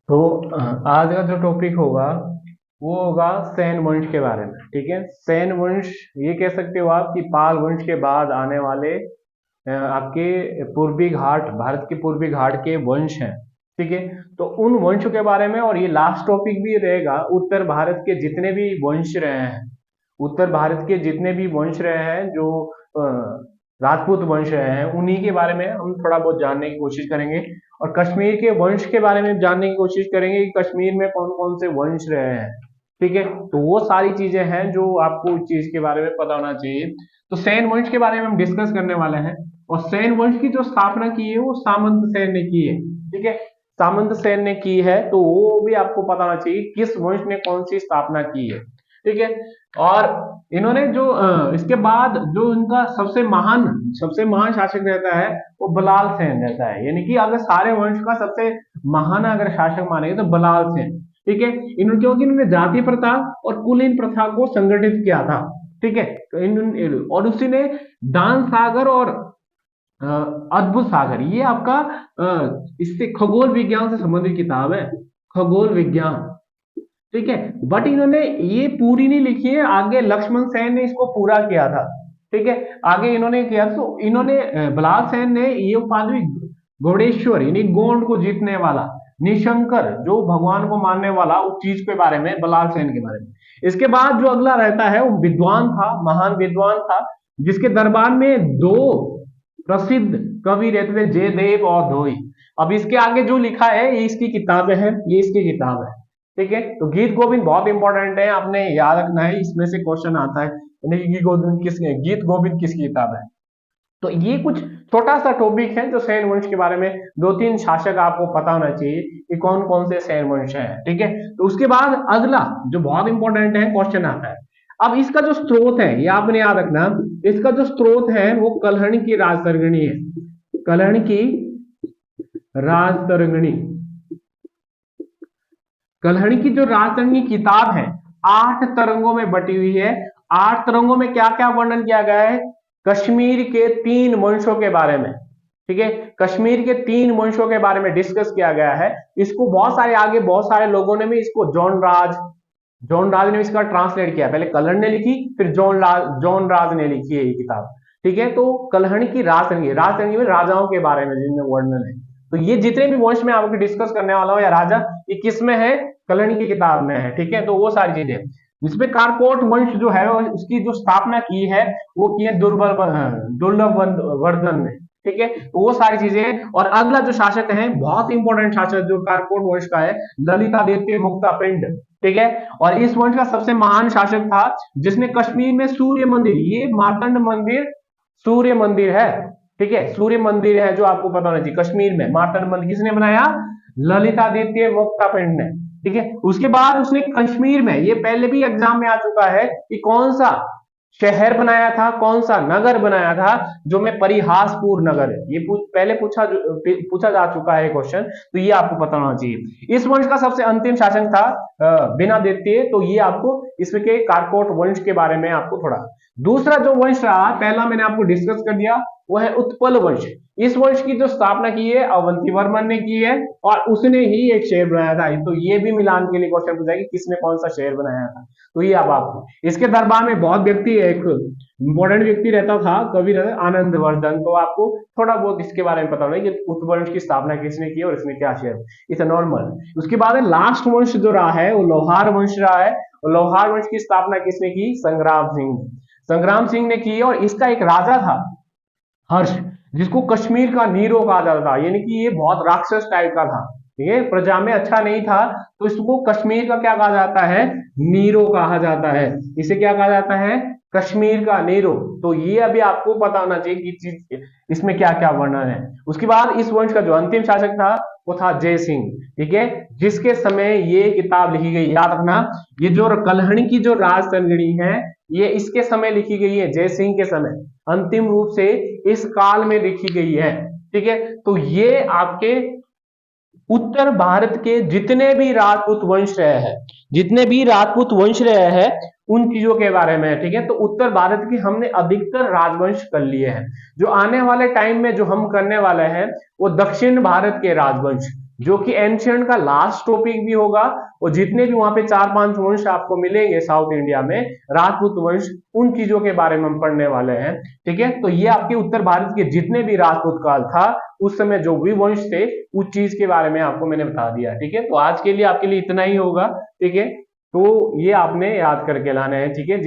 तो आज का जो टॉपिक होगा वो होगा सेन वंश के बारे में। ठीक है, सेन वंश ये कह सकते हो आप कि पाल वंश के बाद आने वाले आपके पूर्वी घाट, भारत के पूर्वी घाट के वंश हैं। ठीक है, तो उन वंशों के बारे में, और ये लास्ट टॉपिक भी रहेगा, उत्तर भारत के जितने भी वंश रहे हैं, उत्तर भारत के जितने भी वंश रहे हैं जो राजपूत वंश रहे हैं, उन्हीं के बारे में हम थोड़ा बहुत जानने की कोशिश करेंगे। और कश्मीर के वंश के बारे में जानने की कोशिश करेंगे कि कश्मीर में कौन कौन से वंश रहे हैं। ठीक है, तो वो सारी चीजें हैं जो आपको उस चीज के बारे में पता होना चाहिए। तो सेन वंश के बारे में हम डिस्कस करने वाले हैं। और सेन वंश की जो स्थापना की है वो सामंत सेन ने की है। ठीक है, सामंत सेन ने की है, तो वो भी आपको पता होना चाहिए किस वंश ने कौन सी स्थापना की है। ठीक है, और इन्होंने जो इसके बाद जो इनका सबसे महान शासक रहता है वो बलाल सेन रहता है। यानी कि अगर सारे वंश का सबसे महान अगर शासक मानेंगे तो बलाल सेन। ठीक है, इन्होंने, क्योंकि इन्होंने जाति प्रथा और कुलीन प्रथा को संगठित किया था। ठीक है, तो और उसी ने दान सागर और अद्भुत सागर, ये आपका इससे खगोल विज्ञान से संबंधित किताब है, खगोल विज्ञान। ठीक है, बट इन्होंने ये पूरी नहीं लिखी है, आगे लक्ष्मण सेन ने इसको पूरा किया था। ठीक है, आगे इन्होंने किया, तो इन्होंने बलाल सेन ने ये उपाधि घोड़ेश्वर यानी गोंड को जीतने वाला, निशंकर जो भगवान को मानने वाला, उस चीज के बारे में, बलाल सेन के बारे में। इसके बाद जो अगला रहता है वो विद्वान था, महान विद्वान था, जिसके दरबार में दो प्रसिद्ध कवि रहते थे, जयदेव और धोई। अब इसके आगे जो लिखा है ये इसकी किताबें हैं, ये इसकी किताब है। ठीक है, तो गीत गोविंद बहुत इंपॉर्टेंट है, आपने याद रखना है, इसमें से क्वेश्चन आता है यानी कि गीत गोविंद किसकी किताब है। तो ये कुछ छोटा सा टॉपिक है जो सैन वंश के बारे में, दो तीन शासक आपको पता होना चाहिए कि कौन कौन से सैन वंश है। ठीक है, तो उसके बाद अगला जो बहुत इंपॉर्टेंट है क्वेश्चन आता है। अब इसका जो स्रोत है ये आपने याद रखना, इसका जो स्रोत है वो कल्हण की राजतरंगिणी है, कल्हण की राजतरंगिणी। कल्हड़ की जो राजतरंगी किताब है 8 तरंगों में बटी हुई है। 8 तरंगों में क्या क्या वर्णन किया गया है? कश्मीर के 3 वंशों के बारे में। ठीक है, कश्मीर के 3 वंशों के बारे में डिस्कस किया गया है। इसको बहुत सारे लोगों ने भी इसको जॉन राज ने इसका ट्रांसलेट किया, पहले कल्हड़ ने लिखी, फिर जॉन राज ने लिखी है ये किताब। ठीक है, तो कल्हड़ की राजतरंगी में राजाओं के बारे में जिनमें वर्णन है। तो ये जितने भी वंश में आपको डिस्कस करने वाला हूं या राजा, ये किस में है? कल्हड़ की किताब में है। ठीक है, तो वो सारी चीजें, जिसमें कारकोट वंश जो है उसकी जो स्थापना की है वो की है दुर्लभ वर्धन ने। ठीक है, तो वो सारी चीजें। और अगला जो शासक है, बहुत इंपॉर्टेंट शासक जो कारकोट वंश का है, ललितादित्य मुक्ता पिंड। ठीक है, और इस वंश का सबसे महान शासक था जिसने कश्मीर में सूर्य मंदिर, ये मार्तंड मंदिर सूर्य मंदिर है। ठीक है, सूर्य मंदिर है जो आपको पता होना चाहिए, कश्मीर में मार्तंड मंदिर किसने बनाया? ललितादित्य मुक्ता पिंड ने। ठीक है, उसके बाद उसने कश्मीर में, ये पहले भी एग्जाम में आ चुका है कि कौन सा शहर बनाया था, कौन सा नगर बनाया था, जो में परिहासपुर नगर है, ये पहले पूछा जा चुका है क्वेश्चन, तो ये आपको पता होना चाहिए। इस वंश का सबसे अंतिम शासक था बिना देते, तो ये आपको इसके कारकोट वंश के बारे में आपको थोड़ा। दूसरा जो वंश रहा, पहला मैंने आपको डिस्कस कर दिया, वो है उत्पल वंश। इस वंश की जो स्थापना की है अवंती वर्मन ने की है, और उसने ही एक शहर बनाया था। तो ये भी मिलान के लिए क्वेश्चन पूछा कि किसने कौन सा शहर बनाया था। तो ये अब आपको, इसके दरबार में बहुत व्यक्ति, एक इंपॉर्टेंट व्यक्ति रहता था, कवि रहता आनंद वर्धन, तो आपको थोड़ा बहुत इसके बारे में पता होना कि उत्पल की स्थापना किसने की और इसने क्या शहर, इट्स नॉर्मल। उसके बाद लास्ट वंश जो रहा है वो लोहार वंश रहा है। लोहार वंश की स्थापना किसने की? संग्राम सिंह ने की, और इसका एक राजा था हर्ष, जिसको कश्मीर का नीरो कहा जाता था, यानी कि ये बहुत राक्षस टाइप का था, ठीक है, प्रजा में अच्छा नहीं था, तो इसको कश्मीर का क्या कहा जाता है? नीरो कहा जाता है। इसे क्या कहा जाता है? कश्मीर का नीरो। तो ये अभी आपको पता होना चाहिए कि चीज इसमें क्या क्या वर्णन है। उसके बाद इस वंश का जो अंतिम शासक था वो था जय सिंह। ठीक है, जिसके समय ये किताब लिखी गई, याद रखना, ये जो कल्हड़ की जो राजतरंगिणी है ये इसके समय लिखी गई है, जय सिंह के समय, अंतिम रूप से इस काल में लिखी गई है। ठीक है, तो ये आपके उत्तर भारत के जितने भी राजपूत वंश रहे हैं, उन चीजों के बारे में। ठीक है, तो उत्तर भारत की हमने अधिकतर राजवंश कर लिए हैं। जो आने वाले टाइम में जो हम करने वाले हैं वो दक्षिण भारत के राजवंश, जो कि एंशियंट का लास्ट टॉपिक भी होगा। और जितने भी वहां पे 4-5 वंश आपको मिलेंगे साउथ इंडिया में, राजपूत वंश, उन चीजों के बारे में हम पढ़ने वाले हैं। ठीक है, तो ये आपके उत्तर भारत के जितने भी राजपूत काल था उस समय जो भी वंश थे उस चीज के बारे में आपको मैंने बता दिया। ठीक है, तो आज के लिए आपके लिए इतना ही होगा। ठीक है, तो ये आपने याद करके लाना है। ठीक है जी।